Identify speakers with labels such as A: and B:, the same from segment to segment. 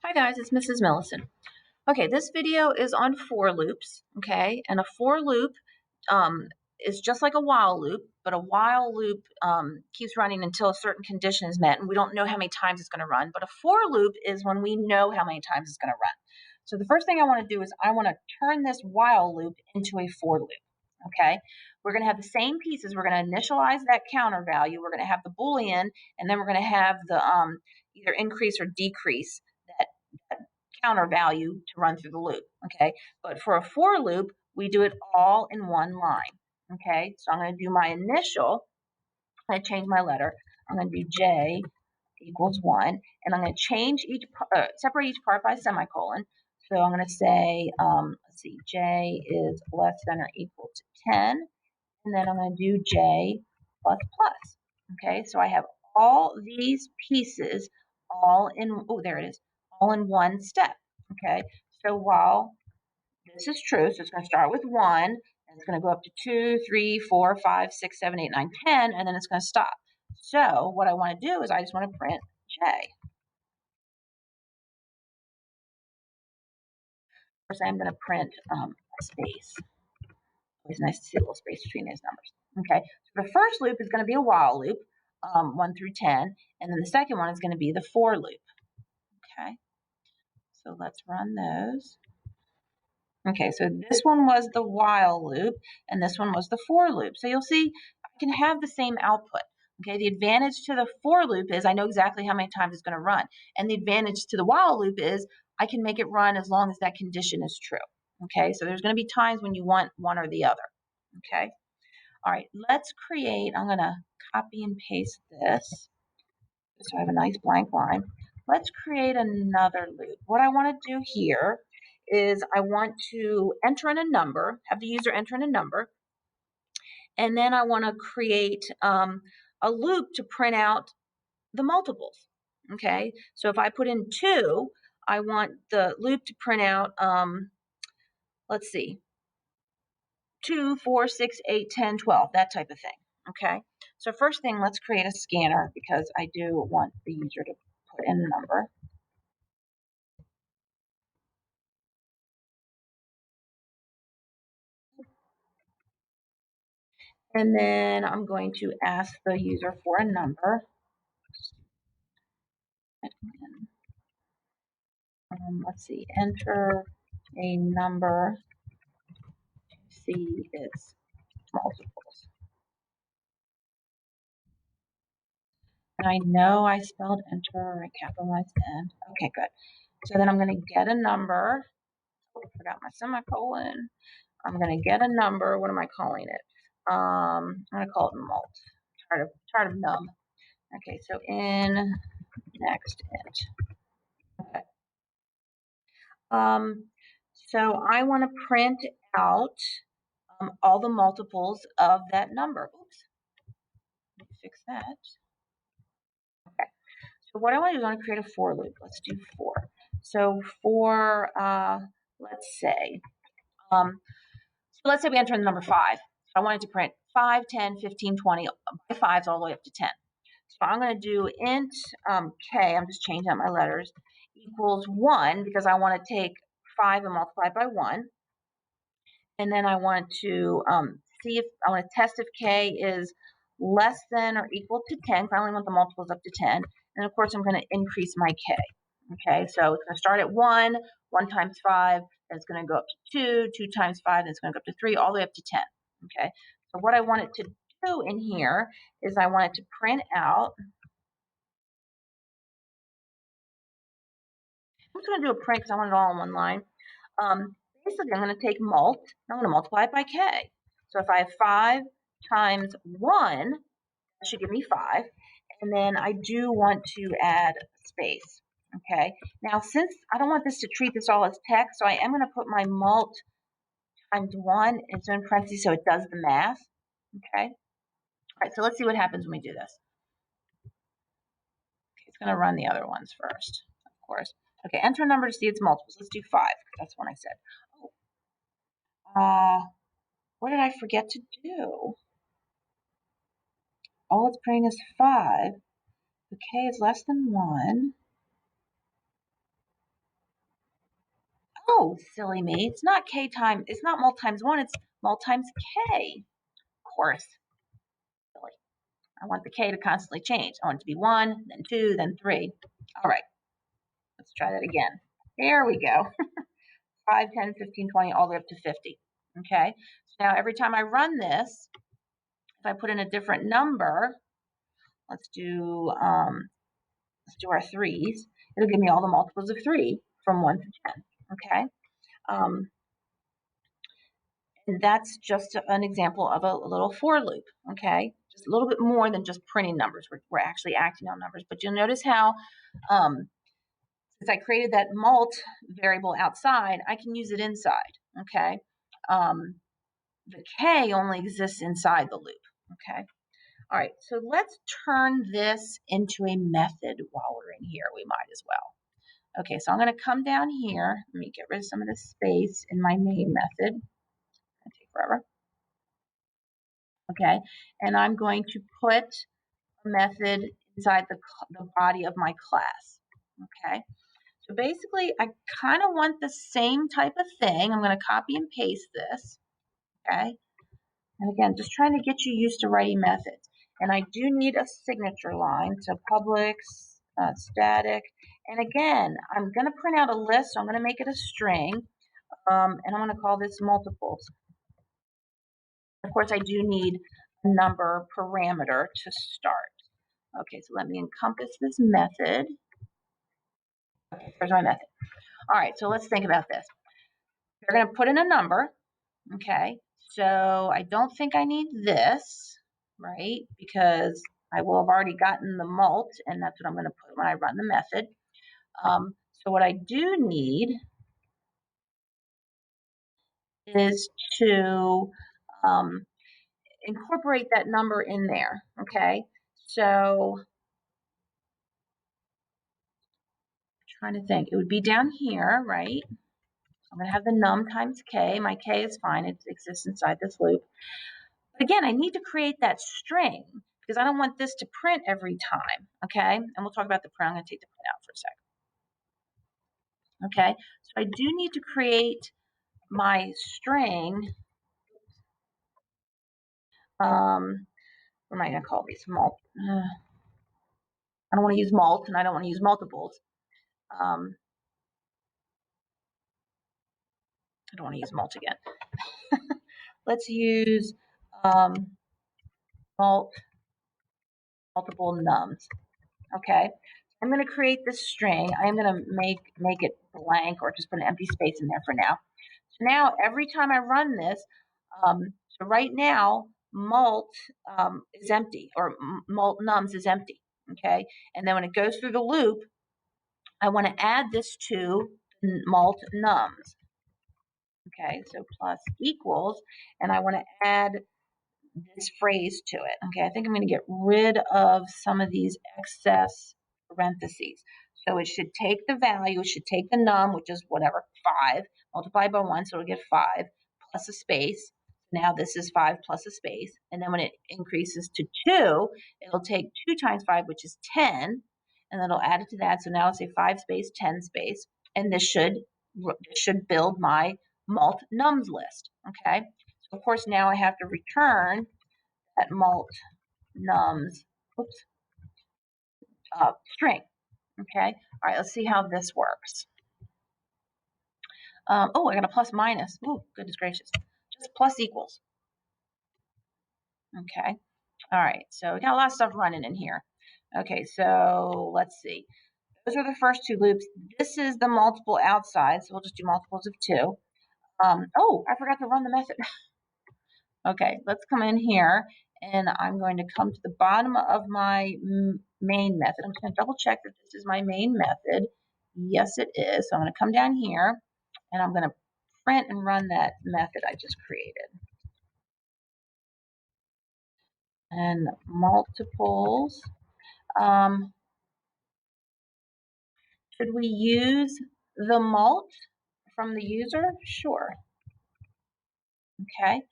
A: Hi guys, it's Mrs. Millison. Okay, this video is on for loops, okay? And a for loop is just like a while loop, but a while loop keeps running until a certain condition is met, and we don't know how many times it's going to run. But a for loop is when we know how many times it's going to run. So the first thing I want to do is I want to turn this while loop into a for loop, okay? We're going to have the same pieces. We're going to initialize that counter value. We're going to have the Boolean, and then we're going to have the either increase or decrease that counter value to run through the loop, okay? But for a for loop, we do it all in one line, okay? So I'm going to do my initial. I'm going to change my letter. I'm going to do J equals 1, and I'm going to change separate each part by a semicolon. So I'm going to say, let's see, J is less than or equal to 10, and then I'm going to do J plus plus. Okay, so I have all these pieces all in, oh, there it is, all in one step. Okay, so while this is true, so it's going to start with 1, and it's going to go up to 2, 3, 4, 5, 6, 7, 8, 9, 10, and then it's going to stop. So what I want to do is I just want to print J. First, I'm going to print a space. Always nice to see a little space between these numbers. Okay, so the first loop is going to be a while loop, 1 through 10, and then the second one is going to be the for loop. Okay, so let's run those. Okay, so this one was the while loop, and this one was the for loop. So you'll see I can have the same output. Okay, the advantage to the for loop is I know exactly how many times it's going to run, and the advantage to the while loop is I can make it run as long as that condition is true. Okay, so there's going to be times when you want one or the other. Okay. All right, let's create, I'm going to copy and paste this so I have a nice blank line. Let's create another loop. What I want to do here is I want to enter in a number, have the user enter in a number, and then I want to create a loop to print out the multiples. Okay, so if I put in 2, I want the loop to print out, let's see, 2, 4, 6, 8, 10, 12, that type of thing. Okay, so first thing, let's create a scanner because I do want the user to put in the number. And then I'm going to ask the user for a number. Let's see, enter a number to see its multiples. And I know I spelled enter, I capitalized N. Okay, good. So then I'm going to get a number. Oh, I forgot my semicolon. I'm going to get a number. What am I calling it? I'm going to call it mult. Tired of num. Okay, so in next int. Okay. So I want to print out all the multiples of that number. Oops. Let me fix that. Okay. So what I want to do is I want to create a for loop. Let's do for. So for, let's say, we enter in the number 5. So I wanted to print 5, 10, 15, 20, by 5s all the way up to 10. So I'm going to do int k, I'm just changing out my letters, equals 1 because I want to take 5 and multiply it by 1. And then I want to see if I want to test if k is less than or equal to 10, because I only want the multiples up to 10. And of course, I'm going to increase my k. Okay, so it's going to start at 1, 1 times 5, then it's going to go up to 2, 2 times 5, then it's going to go up to 3, all the way up to 10. Okay, so what I want it to do in here is I want it to print out. I'm just going to do a print because I want it all in one line. Basically, I'm going to take mult, and I'm going to multiply it by k. So if I have 5 times 1, that should give me 5. And then I do want to add space. Okay. Now, since I don't want this to treat this all as text, so I am going to put my mult times 1 into in parentheses so it does the math. Okay. All right. So let's see what happens when we do this. Okay, it's going to run the other ones first, of course. Okay. Enter a number to see its multiples. Let's do 5 because that's what I said. Oh, what did I forget to do? All it's printing is 5. The k is less than 1. Oh, silly me. It's not mult times 1, it's mult times k. Of course. Silly. I want the k to constantly change. I want it to be 1, then 2, then 3. All right. Let's try that again. There we go. 5, 10, 15, 20, all the way up to 50. Okay. So now every time I run this, if I put in a different number, let's do our 3s. It'll give me all the multiples of 3 from 1 to 10. Okay. And that's just an example of a little for loop. Okay. Just a little bit more than just printing numbers. We're actually acting on numbers. But you'll notice how since I created that mult variable outside, I can use it inside. Okay. The k only exists inside the loop. Okay. All right, so let's turn this into a method while we're in here. We might as well. Okay, so I'm going to come down here. Let me get rid of some of the space in my main method. It's going to take forever. Okay, and I'm going to put a method inside the body of my class. Okay, so basically I kind of want the same type of thing. I'm going to copy and paste this. Okay, and again, just trying to get you used to writing methods. And I do need a signature line, so public, static. And again, I'm going to print out a list, so I'm going to make it a string, and I'm going to call this multiples. Of course, I do need a number parameter to start. Okay, so let me encompass this method. Okay, here's my method. All right, so let's think about this. We're going to put in a number. Okay, so I don't think I need this, right? Because I will have already gotten the mult, and that's what I'm going to put when I run the method. So what I do need is to incorporate that number in there, okay? So I'm trying to think. It would be down here, right? I'm going to have the num times k. My k is fine. It exists inside this loop. But again, I need to create that string because I don't want this to print every time, okay? And we'll talk about the print. I'm going to take the print out for a second. Okay, so I do need to create my string. What am I going to call these? Mult. I don't want to use mult, and I don't want to use multiples. I don't want to use mult again. Let's use multiple nums. Okay, I'm going to create this string. I'm going to make it blank or just put an empty space in there for now. So now every time I run this, so right now mult is empty, or mult nums is empty. Okay, and then when it goes through the loop, I want to add this to mult nums. Okay, so plus equals, and I want to add this phrase to it. Okay, I think I'm going to get rid of some of these excess parentheses. So it should take the value, it should take the num, which is whatever, 5, multiplied by 1, so it'll get 5, plus a space. Now this is 5 plus a space. And then when it increases to 2, it'll take 2 times 5, which is 10, and then it'll add it to that. So now I'll say 5 space, 10 space, and this should build my mult nums list. Okay, so of course now I have to return that mult nums string. Okay, all right, let's see how this works. Oh, I got a plus minus. Oh, goodness gracious. Just plus equals. Okay, all right, so we got a lot of stuff running in here. Okay, so let's see. Those are the first two loops. This is the multiple outside, so we'll just do multiples of 2. Oh, I forgot to run the method. Okay, let's come in here, and I'm going to come to the bottom of my main method. I'm just going to double check that this is my main method. Yes, it is. So I'm going to come down here, and I'm going to print and run that method I just created. And multiples. Should we use the mult from the user? Sure. Okay,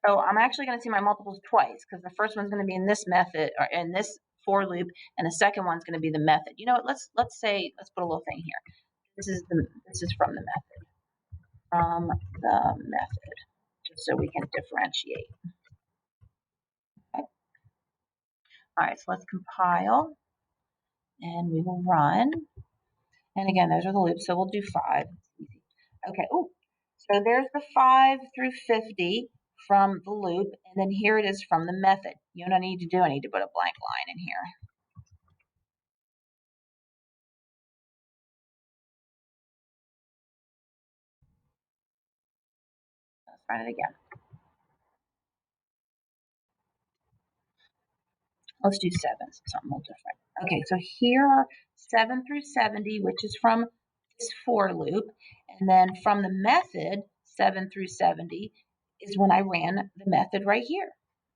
A: so I'm actually going to see my multiples twice because the first one's going to be in this method or in this for loop, and the second one's going to be the method. You know what? Let's put a little thing here. This is from the method. from the method, just so we can differentiate. Okay. All right, so let's compile and we will run. And again, those are the loops, so we'll do 5. Easy. Okay, oh, so there's the 5 through 50 from the loop, and then here it is from the method. You don't need to do, I need to put a blank line in here. Let's run it again. Let's do 7, so something a little different. Okay, so here are 7 through 70, which is from this for loop. And then from the method, 7 through 70 is when I ran the method right here.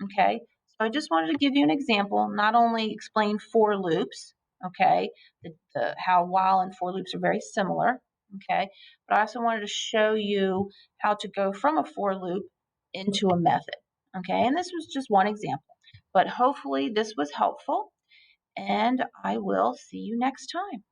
A: Okay, so I just wanted to give you an example, not only explain for loops, okay, how while and for loops are very similar, okay, but I also wanted to show you how to go from a for loop into a method, okay, and this was just one example. But hopefully this was helpful, and I will see you next time.